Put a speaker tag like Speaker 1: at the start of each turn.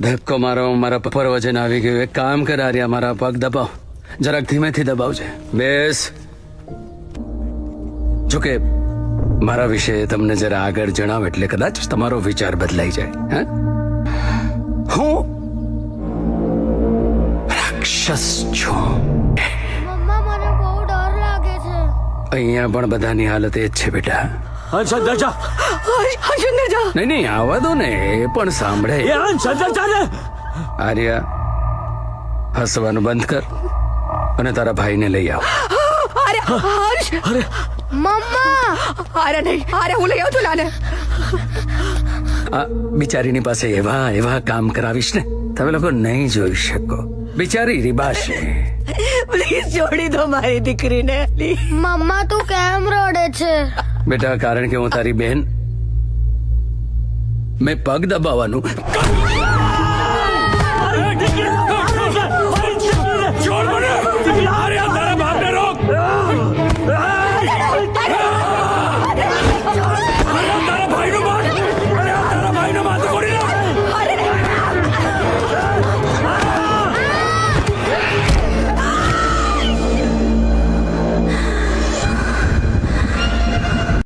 Speaker 1: ધક્કો મારો, મારા પર વજન આવી ગયું. એક કામ કર આર્યા, મારા પગ દબાવ, જરાક ધીમેથી દબાવજે. બેસ. જોકે મારા વિશે તમને જરા આગળ જણાવ એટલે કદાચ તમારો વિચાર બદલાઈ જાય. હે, હું રાક્ષસ છું.
Speaker 2: મમ્મા મને બહુ ડર લાગે છે.
Speaker 1: અહીંયા પણ બધાની હાલત એ જ છે બેટા.
Speaker 3: હંસ અંદર જા.
Speaker 4: હંસ અંદર જા.
Speaker 1: નહીં, આવવા દો ને, એ પણ સાંભળે.
Speaker 3: એ હંસ અંદર જા ને.
Speaker 1: આર્યા, હસવાનું બંધ કર અને તારા ભાઈને લઈ આવ.
Speaker 4: અરે હર્ષ.
Speaker 3: અરે
Speaker 2: મમ્મા
Speaker 4: અરે નહીં, અરે હું લઈ આવું છું લાને.
Speaker 1: આ બિચારીની પાસે એવા એવા કામ કરાવીશ ને તમે લોકો નહીં જોઈ શકો. બિચારી રીબાશે.
Speaker 4: પ્લીઝ છોડી દો મારી દીકરીને.
Speaker 2: મમ્મા તું કેમ રડે છે?
Speaker 1: બેટા, કારણ કે હું તારી બહેન, મેં પગ દબાવવાનું